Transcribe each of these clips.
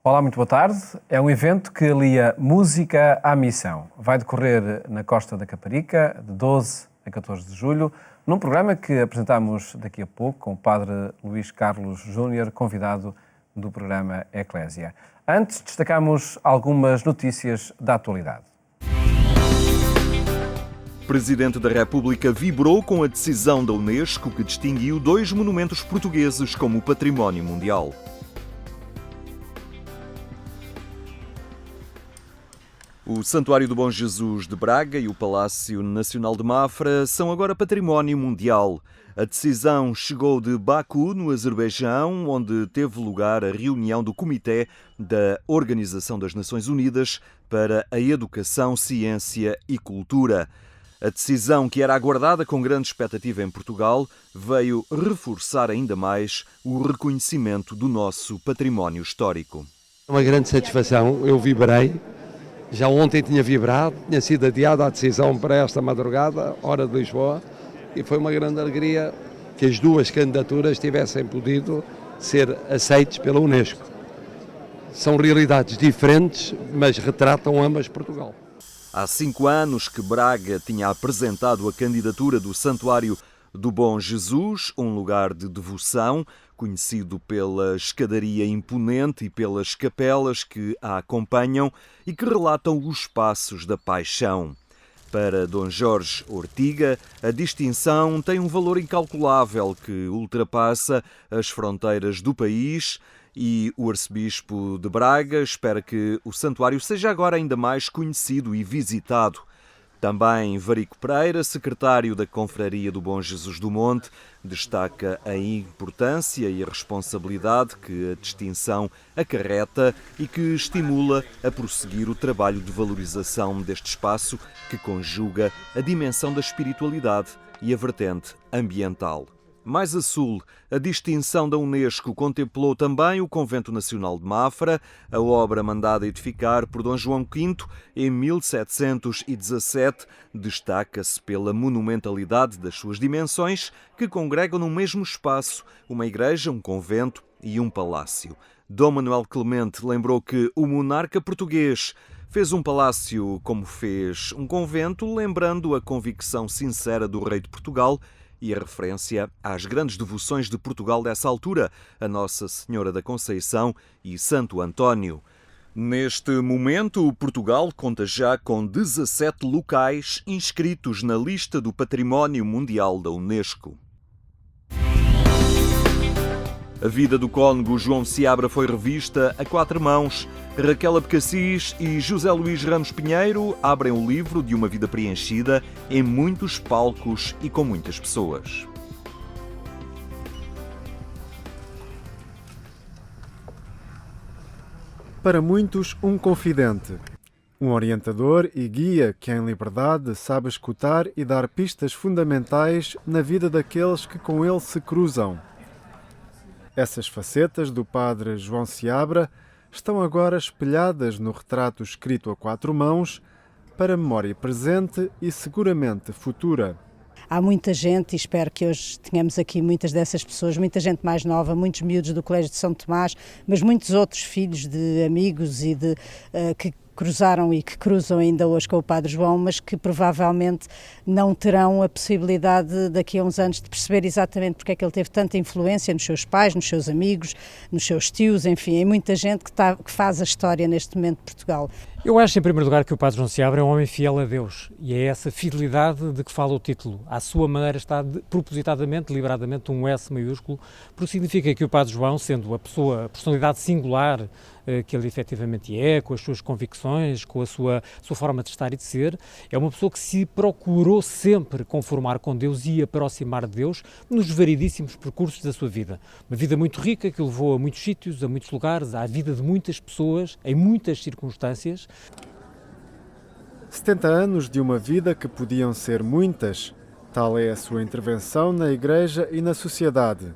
Olá, muito boa tarde. É um evento que alia música à missão. Vai decorrer na Costa da Caparica, de 12 a 14 de julho, num programa que apresentamos daqui a pouco com o Padre Luís Carlos Júnior, convidado do programa Eclésia. Antes, destacamos algumas notícias da atualidade. O Presidente da República vibrou com a decisão da Unesco que distinguiu 2 monumentos portugueses como Património Mundial. O Santuário do Bom Jesus de Braga e o Palácio Nacional de Mafra são agora Património Mundial. A decisão chegou de Baku, no Azerbaijão, onde teve lugar a reunião do Comitê da Organização das Nações Unidas para a Educação, Ciência e Cultura. A decisão, que era aguardada com grande expectativa em Portugal, veio reforçar ainda mais o reconhecimento do nosso património histórico. Uma grande satisfação, eu vibrei. Já ontem tinha vibrado, tinha sido adiada a decisão para esta madrugada, hora de Lisboa, e foi uma grande alegria que as 2 candidaturas tivessem podido ser aceites pela Unesco. São realidades diferentes, mas retratam ambas Portugal. Há 5 anos que Braga tinha apresentado a candidatura do Santuário do Bom Jesus, um lugar de devoção, conhecido pela escadaria imponente e pelas capelas que a acompanham e que relatam os passos da paixão. Para Dom Jorge Ortiga, a distinção tem um valor incalculável que ultrapassa as fronteiras do país e o arcebispo de Braga espera que o santuário seja agora ainda mais conhecido e visitado. Também Varico Pereira, secretário da Confraria do Bom Jesus do Monte, destaca a importância e a responsabilidade que a distinção acarreta e que estimula a prosseguir o trabalho de valorização deste espaço que conjuga a dimensão da espiritualidade e a vertente ambiental. Mais a sul, a distinção da Unesco contemplou também o Convento Nacional de Mafra, a obra mandada edificar por Dom João V em 1717, destaca-se pela monumentalidade das suas dimensões, que congregam no mesmo espaço uma igreja, um convento e um palácio. Dom Manuel Clemente lembrou que o monarca português fez um palácio como fez um convento, lembrando a convicção sincera do rei de Portugal e a referência às grandes devoções de Portugal dessa altura, a Nossa Senhora da Conceição e Santo António. Neste momento, Portugal conta já com 17 locais inscritos na lista do Património Mundial da Unesco. A vida do cônego João Seabra foi revista a 4 mãos. Raquel Abcacis e José Luís Ramos Pinheiro abrem o livro de uma vida preenchida em muitos palcos e com muitas pessoas. Para muitos, um confidente. Um orientador e guia que, em liberdade, sabe escutar e dar pistas fundamentais na vida daqueles que com ele se cruzam. Essas facetas do padre João Seabra estão agora espelhadas no retrato escrito a 4 mãos para memória presente e seguramente futura. Há muita gente, e espero que hoje tenhamos aqui muitas dessas pessoas, muita gente mais nova, muitos miúdos do Colégio de São Tomás, mas muitos outros filhos de amigos e que cruzaram e que cruzam ainda hoje com o Padre João, mas que provavelmente não terão a possibilidade daqui a uns anos de perceber exatamente porque é que ele teve tanta influência nos seus pais, nos seus amigos, nos seus tios, enfim, em muita gente que faz a história neste momento de Portugal. Eu acho, em primeiro lugar, que o Padre João Seabra é um homem fiel a Deus e é essa fidelidade de que fala o título. À sua maneira está propositadamente, deliberadamente, um S maiúsculo, porque significa que o Padre João, sendo a personalidade singular que ele efetivamente é, com as suas convicções, com a sua forma de estar e de ser, é uma pessoa que se procurou sempre conformar com Deus e aproximar de Deus nos variedíssimos percursos da sua vida. Uma vida muito rica que o levou a muitos sítios, a muitos lugares, à vida de muitas pessoas, em muitas circunstâncias. 70 anos de uma vida que podiam ser muitas, tal é a sua intervenção na Igreja e na sociedade.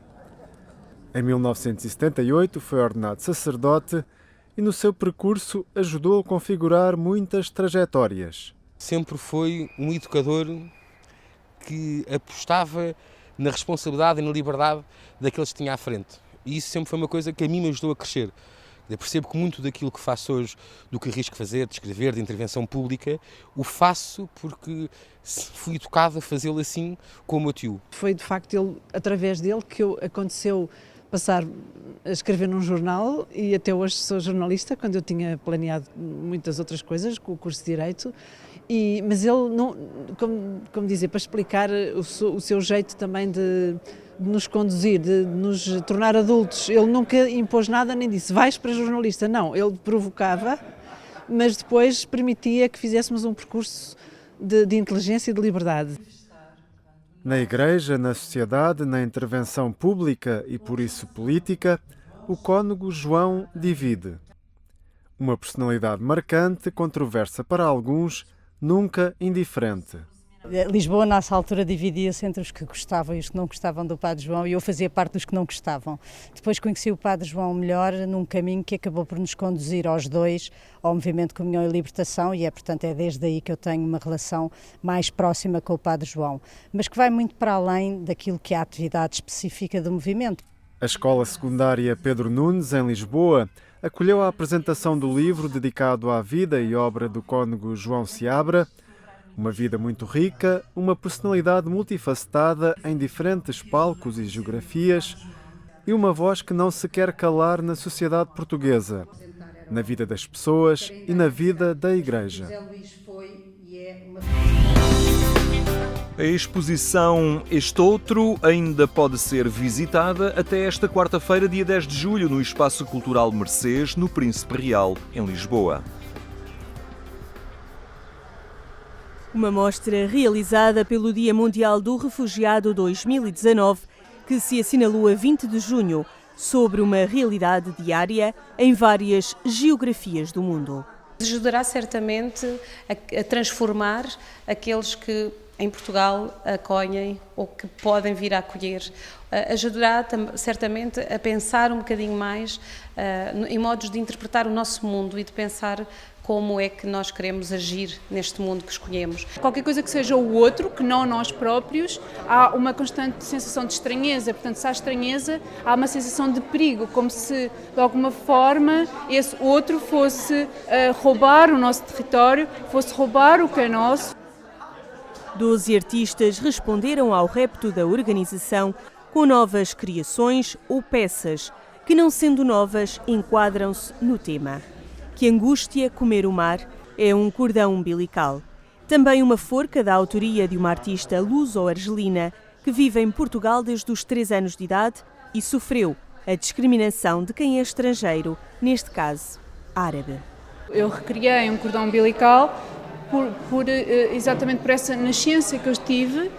Em 1978 foi ordenado sacerdote e no seu percurso ajudou a configurar muitas trajetórias. Sempre foi um educador que apostava na responsabilidade e na liberdade daqueles que tinha à frente. E isso sempre foi uma coisa que a mim me ajudou a crescer. Eu percebo que muito daquilo que faço hoje, do que arrisco fazer, de escrever, de intervenção pública, o faço porque fui educado a fazê-lo assim com o meu tio. Foi de facto através dele que aconteceu passar a escrever num jornal, e até hoje sou jornalista, quando eu tinha planeado muitas outras coisas com o curso de Direito, mas ele, não, como dizer, para explicar o seu jeito também de nos conduzir, de nos tornar adultos, ele nunca impôs nada nem disse vais para jornalista, não, ele provocava, mas depois permitia que fizéssemos um percurso de inteligência e de liberdade. Na igreja, na sociedade, na intervenção pública e por isso política, o cônego João divide. Uma personalidade marcante, controversa para alguns, nunca indiferente. Lisboa, nessa altura, dividia-se entre os que gostavam e os que não gostavam do Padre João, e eu fazia parte dos que não gostavam. Depois conheci o Padre João melhor num caminho que acabou por nos conduzir aos dois ao movimento Comunhão e Libertação, e portanto é desde aí que eu tenho uma relação mais próxima com o Padre João, mas que vai muito para além daquilo que é a atividade específica do movimento. A Escola Secundária Pedro Nunes, em Lisboa, acolheu a apresentação do livro dedicado à vida e obra do cônego João Seabra. Uma vida muito rica, uma personalidade multifacetada em diferentes palcos e geografias e uma voz que não se quer calar na sociedade portuguesa, na vida das pessoas e na vida da Igreja. A exposição Este Outro ainda pode ser visitada até esta quarta-feira, dia 10 de julho, no Espaço Cultural Mercês, no Príncipe Real, em Lisboa. Uma mostra realizada pelo Dia Mundial do Refugiado 2019, que se assinalou a 20 de junho, sobre uma realidade diária em várias geografias do mundo. Ajudará certamente a transformar aqueles que em Portugal acolhem ou que podem vir a acolher. Ajudará certamente a pensar um bocadinho mais em modos de interpretar o nosso mundo e de pensar como é que nós queremos agir neste mundo que escolhemos. Qualquer coisa que seja o outro, que não nós próprios, há uma constante sensação de estranheza. Portanto, se há estranheza, há uma sensação de perigo, como se, de alguma forma, esse outro fosse roubar o nosso território, fosse roubar o que é nosso. 12 artistas responderam ao repto da organização com novas criações ou peças, que, não sendo novas, enquadram-se no tema. Que angústia comer o mar é um cordão umbilical. Também uma forca da autoria de uma artista luso-argelina que vive em Portugal desde os 3 anos de idade e sofreu a discriminação de quem é estrangeiro, neste caso, árabe. Eu recriei um cordão umbilical exatamente por essa nascença que eu tive.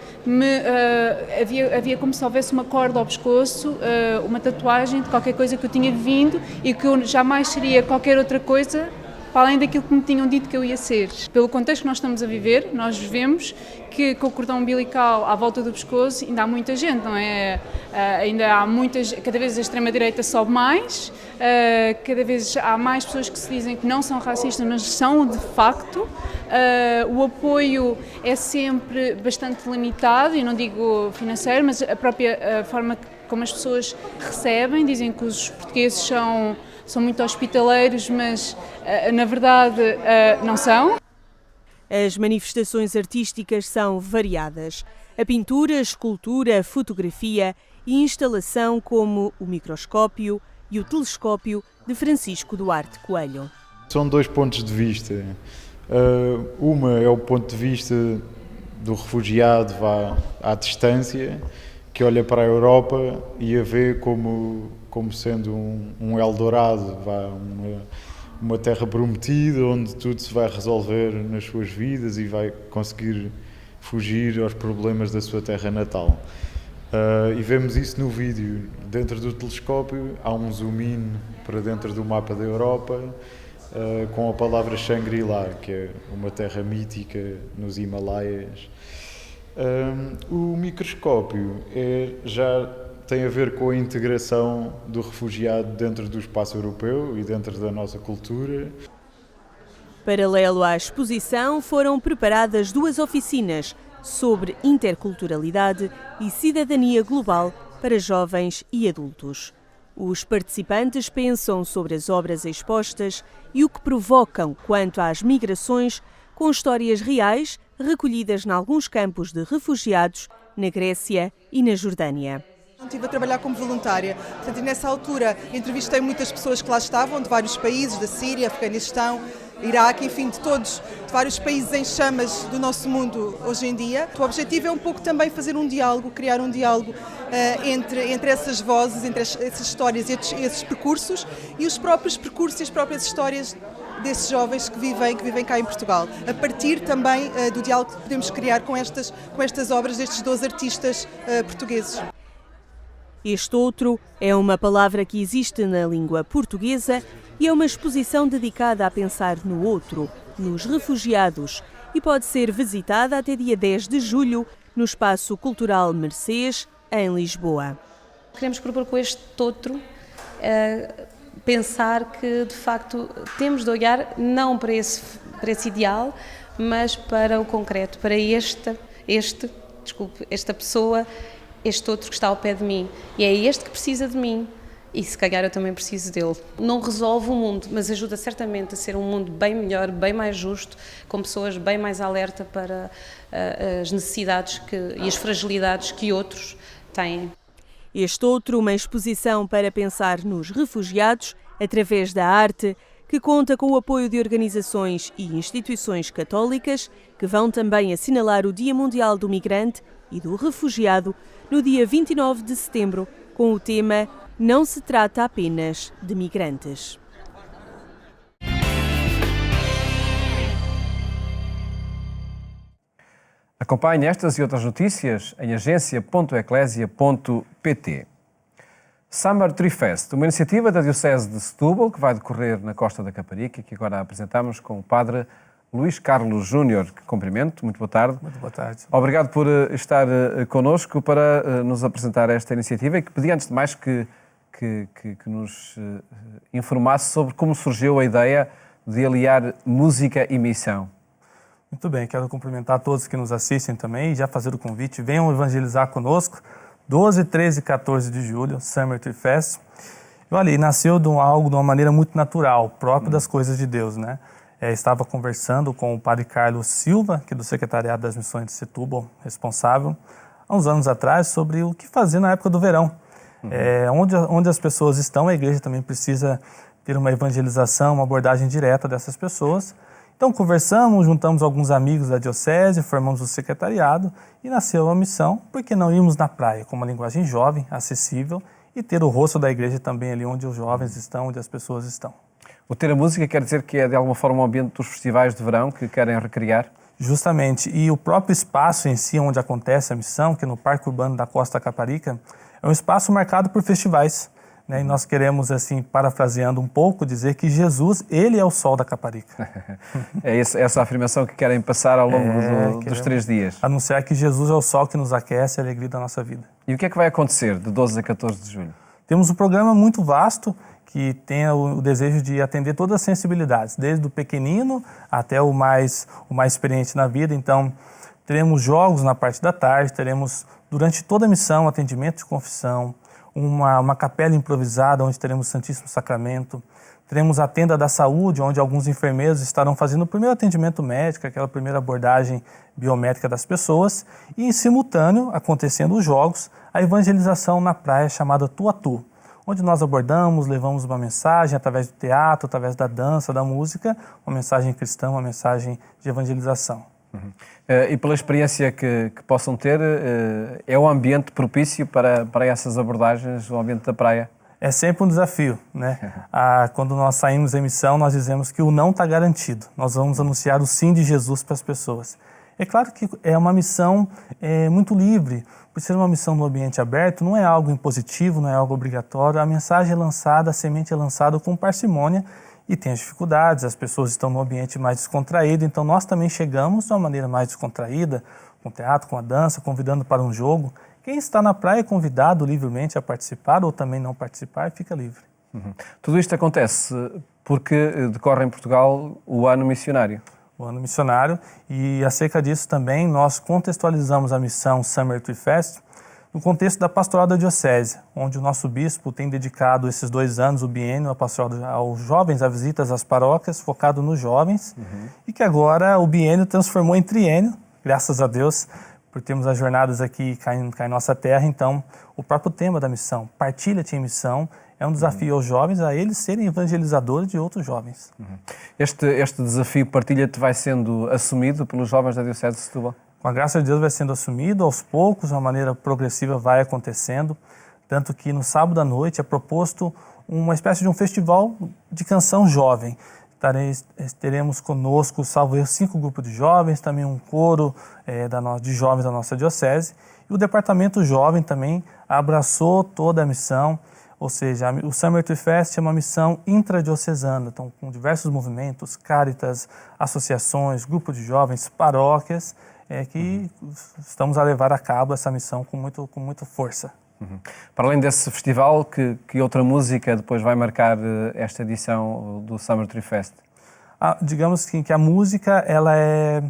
Havia como se houvesse uma corda ao pescoço, uma tatuagem de qualquer coisa que eu tinha vindo e que eu jamais seria qualquer outra coisa para além daquilo que me tinham dito que eu ia ser. Pelo contexto que nós estamos a viver, nós vemos que com o cordão umbilical à volta do pescoço ainda há muita gente, não é? Ainda há cada vez a extrema-direita sobe mais, cada vez há mais pessoas que se dizem que não são racistas, mas são de facto. O apoio é sempre bastante limitado, e não digo financeiro, mas a própria forma como as pessoas recebem. Dizem que os portugueses são muito hospitaleiros, mas na verdade não são. As manifestações artísticas são variadas. A pintura, a escultura, a fotografia e instalação como o microscópio e o telescópio de Francisco Duarte Coelho. São 2 pontos de vista. Uma é o ponto de vista do refugiado à distância, que olha para a Europa e a vê como sendo um Eldorado, uma terra prometida, onde tudo se vai resolver nas suas vidas e vai conseguir fugir aos problemas da sua terra natal. E vemos isso no vídeo. Dentro do telescópio há um zoom in para dentro do mapa da Europa, com a palavra Shangri-La, que é uma terra mítica nos Himalaias. O microscópio já tem a ver com a integração do refugiado dentro do espaço europeu e dentro da nossa cultura. Paralelo à exposição, foram preparadas 2 oficinas sobre interculturalidade e cidadania global para jovens e adultos. Os participantes pensam sobre as obras expostas e o que provocam quanto às migrações, com histórias reais recolhidas em alguns campos de refugiados na Grécia e na Jordânia. Estive a trabalhar como voluntária, portanto, nessa altura entrevistei muitas pessoas que lá estavam, de vários países, da Síria, Afeganistão, Iraque, enfim, de vários países em chamas do nosso mundo hoje em dia. O objetivo é um pouco também fazer um diálogo, criar um diálogo entre essas vozes, entre essas histórias e esses percursos e os próprios percursos e as próprias histórias desses jovens que vivem cá em Portugal, a partir também do diálogo que podemos criar com estas obras destes 12 artistas portugueses. Este outro é uma palavra que existe na língua portuguesa e é uma exposição dedicada a pensar no outro, nos refugiados, e pode ser visitada até dia 10 de julho no Espaço Cultural Mercês, em Lisboa. Queremos propor com este outro pensar que, de facto, temos de olhar não para esse ideal, mas para o concreto, para esta pessoa, este outro que está ao pé de mim. E é este que precisa de mim. E se calhar eu também preciso dele. Não resolve o mundo, mas ajuda certamente a ser um mundo bem melhor, bem mais justo, com pessoas bem mais alerta para as necessidades e as fragilidades que outros têm. Este outro, uma exposição para pensar nos refugiados, através da arte, que conta com o apoio de organizações e instituições católicas, que vão também assinalar o Dia Mundial do Migrante e do Refugiado, no dia 29 de setembro, com o tema Não se trata apenas de migrantes. Acompanhe estas e outras notícias em agência.eclésia.pt. Summer Tree Fest, uma iniciativa da Diocese de Setúbal que vai decorrer na Costa da Caparica e que agora apresentamos com o Padre Luís Carlos Júnior, que cumprimento. Muito boa tarde. Muito boa tarde. Obrigado por estar connosco para nos apresentar esta iniciativa e que pedi antes de mais que nos informasse sobre como surgiu a ideia de aliar música e missão. Muito bem, quero cumprimentar todos que nos assistem também e já fazer o convite. Venham evangelizar conosco, 12, 13 e 14 de julho, Summer Tree Fest. E olha, nasceu de algo de uma maneira muito natural, próprio das coisas de Deus, né? Estava conversando com o padre Carlos Silva, que é do Secretariado das Missões de Setúbal, responsável, há uns anos atrás, sobre o que fazer na época do verão. Onde as pessoas estão, a igreja também precisa ter uma evangelização, uma abordagem direta dessas pessoas. Então conversamos, juntamos alguns amigos da diocese, formamos o secretariado e nasceu a missão, por que não irmos na praia, com uma linguagem jovem, acessível, e ter o rosto da igreja também ali onde os jovens estão, onde as pessoas estão. O ter a música quer dizer que é de alguma forma o ambiente dos festivais de verão que querem recriar? Justamente, e o próprio espaço em si onde acontece a missão, que é no Parque Urbano da Costa Caparica, é um espaço marcado por festivais, né? E nós queremos, assim, parafraseando um pouco, dizer que Jesus, ele é o sol da Caparica. É essa afirmação que querem passar ao longo dos 3 dias. Anunciar que Jesus é o sol que nos aquece e a alegria da nossa vida. E o que é que vai acontecer de 12 a 14 de julho? Temos um programa muito vasto que tem o desejo de atender todas as sensibilidades, desde o pequenino até o mais experiente na vida. Então, teremos jogos na parte da tarde, teremos durante toda a missão atendimento de confissão, uma capela improvisada onde teremos o Santíssimo Sacramento, teremos a tenda da saúde, onde alguns enfermeiros estarão fazendo o primeiro atendimento médico, aquela primeira abordagem biométrica das pessoas, e em simultâneo, acontecendo os jogos, a evangelização na praia chamada Tu a Tu, onde nós abordamos, levamos uma mensagem através do teatro, através da dança, da música, uma mensagem cristã, uma mensagem de evangelização. E pela experiência que possam ter, é um ambiente propício para essas abordagens, o ambiente da praia? É sempre um desafio, né? Quando nós saímos em missão, nós dizemos que o não está garantido. Nós vamos anunciar o sim de Jesus para as pessoas. É claro que é uma missão muito livre. Por ser uma missão no ambiente aberto, não é algo impositivo, não é algo obrigatório. A mensagem é lançada, a semente é lançada com parcimônia e tem as dificuldades, as pessoas estão no ambiente mais descontraído, então nós também chegamos de uma maneira mais descontraída, com o teatro, com a dança, convidando para um jogo. Quem está na praia é convidado livremente a participar ou também não participar, fica livre. Tudo isto acontece porque decorre em Portugal o ano missionário. O ano missionário, e acerca disso também nós contextualizamos a missão Summer Tree Fest no contexto da pastoral da diocese, onde o nosso bispo tem dedicado esses 2 anos, o biênio, a pastoral aos jovens, a visitas às paróquias, focado nos jovens, e que agora o biênio transformou em triênio, graças a Deus, por termos as jornadas aqui cá em nossa terra. Então, o próprio tema da missão, Partilha-te em Missão, é um desafio aos jovens a eles serem evangelizadores de outros jovens. Este desafio Partilha-te vai sendo assumido pelos jovens da Diocese de Setúbal? Com a graça de Deus vai sendo assumido aos poucos, de uma maneira progressiva vai acontecendo, tanto que no sábado à noite é proposto uma espécie de um festival de canção jovem. Teremos conosco, salvo erro, 5 grupos de jovens, também um coro de jovens da nossa diocese, e o departamento jovem também abraçou toda a missão, ou seja, o Summer Tree Fest é uma missão intradiocesana, então com diversos movimentos, cáritas, associações, grupos de jovens, paróquias, que estamos a levar a cabo essa missão com muita força. Para além desse festival, que outra música depois vai marcar esta edição do Summer Tree Fest? Digamos que a música ela é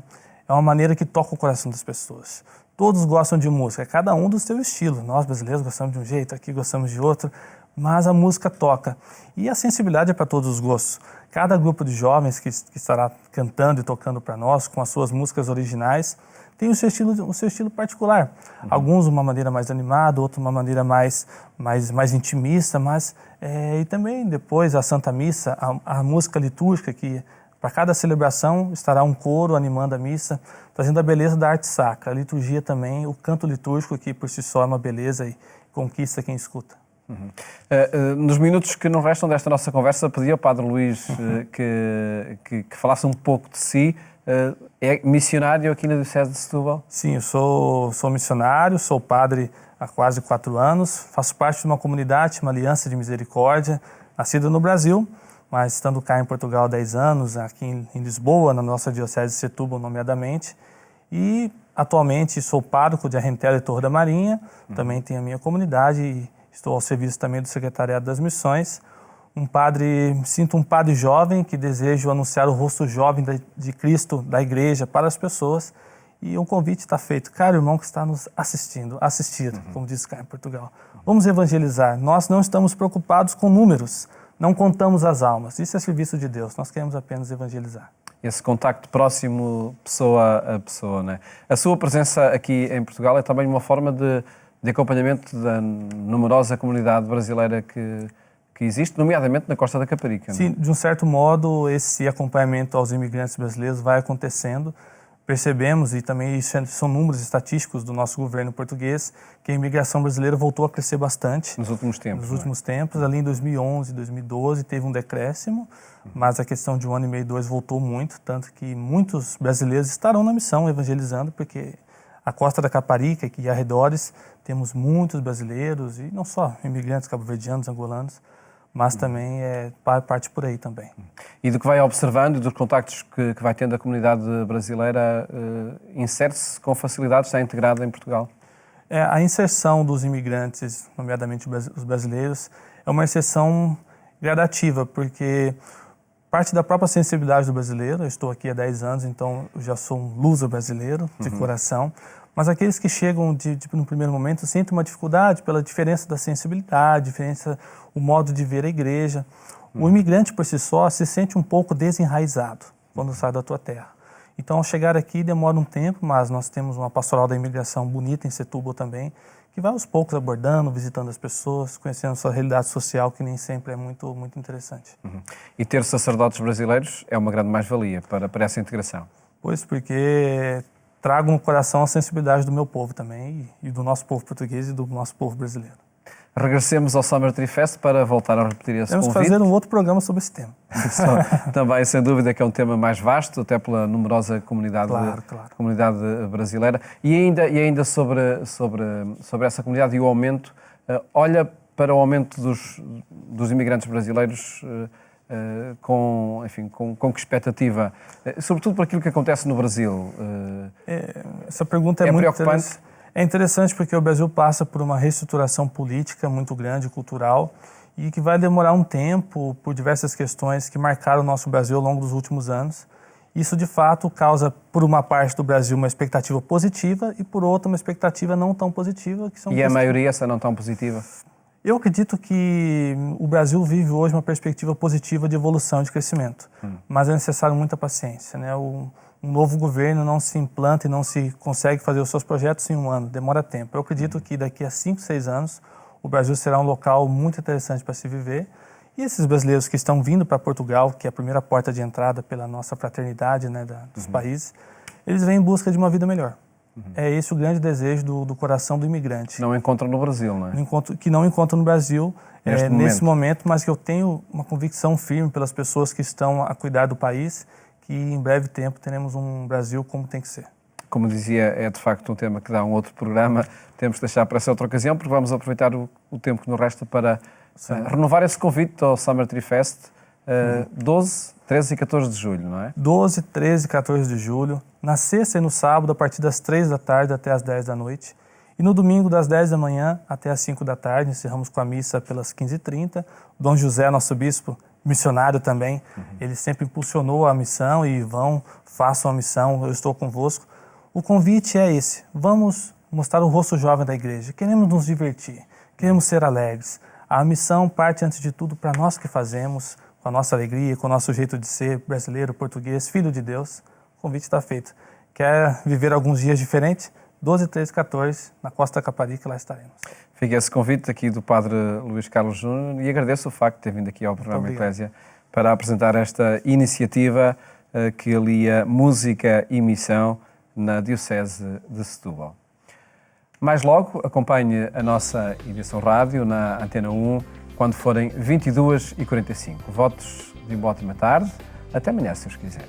uma maneira que toca o coração das pessoas. Todos gostam de música, cada um do seu estilo. Nós brasileiros gostamos de um jeito, aqui gostamos de outro, mas a música toca. E a sensibilidade é para todos os gostos. Cada grupo de jovens que estará cantando e tocando para nós, com as suas músicas originais, tem o seu estilo particular. Alguns de uma maneira mais animada, outros de uma maneira mais intimista, e também depois a Santa Missa, a música litúrgica, que para cada celebração estará um coro animando a missa, trazendo a beleza da arte sacra. A liturgia também, o canto litúrgico, que por si só é uma beleza e conquista quem escuta. Nos minutos que nos restam desta nossa conversa, pedi ao Padre Luís que falasse um pouco de si. É missionário aqui na Diocese de Setúbal? Sim, eu sou missionário, sou padre há quase 4 anos, faço parte de uma comunidade, uma Aliança de Misericórdia, nascida no Brasil, mas estando cá em Portugal há 10 anos, aqui em Lisboa, na nossa Diocese de Setúbal, nomeadamente, e atualmente sou pároco de Arrentela e Torre da Marinha, também tenho a minha comunidade e estou ao serviço também do Secretariado das Missões. Sinto um padre jovem que desejo anunciar o rosto jovem de Cristo, da Igreja, para as pessoas. E um convite está feito. Caro irmão que está nos assistir, como diz cá em Portugal. Vamos evangelizar. Nós não estamos preocupados com números, não contamos as almas. Isso é serviço de Deus, nós queremos apenas evangelizar. Esse contacto próximo, pessoa a pessoa, né? A sua presença aqui em Portugal é também uma forma de acompanhamento da numerosa comunidade brasileira que existe, nomeadamente na Costa da Caparica. Não? Sim, de um certo modo, esse acompanhamento aos imigrantes brasileiros vai acontecendo. Percebemos, e também isso são números estatísticos do nosso governo português, que a imigração brasileira voltou a crescer bastante. Nos últimos tempos. Ali em 2011, 2012, teve um decréscimo, mas a questão de 1 ano e meio, 2, voltou muito, tanto que muitos brasileiros estarão na missão evangelizando, porque a Costa da Caparica e arredores temos muitos brasileiros, e não só imigrantes cabo-verdianos, angolanos, mas também parte por aí também. E do que vai observando e dos contactos que vai tendo a comunidade brasileira, insere-se com facilidade, está integrada em Portugal? A inserção dos imigrantes, nomeadamente os brasileiros, é uma inserção gradativa, porque parte da própria sensibilidade do brasileiro. Eu estou aqui há 10 anos, então eu já sou um luso brasileiro de coração. Mas aqueles que chegam no primeiro momento sentem uma dificuldade pela diferença da sensibilidade, o modo de ver a igreja. O imigrante por si só se sente um pouco desenraizado quando sai da tua terra. Então, ao chegar aqui demora um tempo, mas nós temos uma pastoral da imigração bonita em Setúbal também, que vai aos poucos abordando, visitando as pessoas, conhecendo a sua realidade social, que nem sempre é muito interessante. E ter sacerdotes brasileiros é uma grande mais-valia para essa integração? Pois, porque trago no coração a sensibilidade do meu povo também, e do nosso povo português e do nosso povo brasileiro. Regressemos ao Summer Tree Fest para voltar a repetir esse convite. Temos que fazer um outro programa sobre esse tema. Também, sem dúvida, que é um tema mais vasto, até pela numerosa comunidade, comunidade brasileira. E ainda sobre essa comunidade e o aumento, olha para o aumento dos imigrantes brasileiros com que expectativa? Sobretudo por aquilo que acontece no Brasil. Essa pergunta é muito preocupante. É interessante porque o Brasil passa por uma reestruturação política muito grande, cultural, e que vai demorar um tempo por diversas questões que marcaram o nosso Brasil ao longo dos últimos anos Isso, de fato, causa, por uma parte do Brasil, uma expectativa positiva e, por outra, uma expectativa não tão positiva. E a maioria essa não tão positiva? Eu acredito que o Brasil vive hoje uma perspectiva positiva de evolução e de crescimento, mas é necessário muita paciência, né? Um novo governo não se implanta e não se consegue fazer os seus projetos em um ano, demora tempo. Eu acredito que daqui a 5, 6 anos o Brasil será um local muito interessante para se viver, e esses brasileiros que estão vindo para Portugal, que é a primeira porta de entrada pela nossa fraternidade, né, dos países, eles vêm em busca de uma vida melhor. É esse o grande desejo do coração do imigrante. Não encontram no Brasil, não é? Que não encontram no Brasil nesse momento, mas que eu tenho uma convicção firme pelas pessoas que estão a cuidar do país, que em breve tempo teremos um Brasil como tem que ser. Como dizia, é de facto um tema que dá um outro programa, temos de deixar para essa outra ocasião, porque vamos aproveitar o tempo que nos resta para renovar esse convite ao Summer Tree Fest, 12, 13 e 14 de julho, não é? 12, 13 e 14 de julho, na sexta e no sábado, a partir das 3 da tarde até as 10 da noite, e no domingo, das 10 da manhã até as 5 da tarde, encerramos com a missa pelas 15h30. Dom José, nosso bispo, missionário também, ele sempre impulsionou a missão e façam a missão, eu estou convosco. O convite é esse, vamos mostrar o rosto jovem da igreja, queremos nos divertir, queremos ser alegres. A missão parte, antes de tudo, para nós que fazemos, com a nossa alegria, com o nosso jeito de ser brasileiro, português, filho de Deus. O convite está feito. Quer viver alguns dias diferentes? 12, 13, 14, na Costa da Caparica, lá estaremos. Fica esse convite aqui do Padre Luís Carlos Júnior e agradeço o facto de ter vindo aqui ao programa Eclésia para apresentar esta iniciativa que alia música e missão na Diocese de Setúbal. Mais logo, acompanhe a nossa edição rádio na Antena 1, quando forem 22h45. Votos de uma ótima tarde. Até amanhã, se os quiser.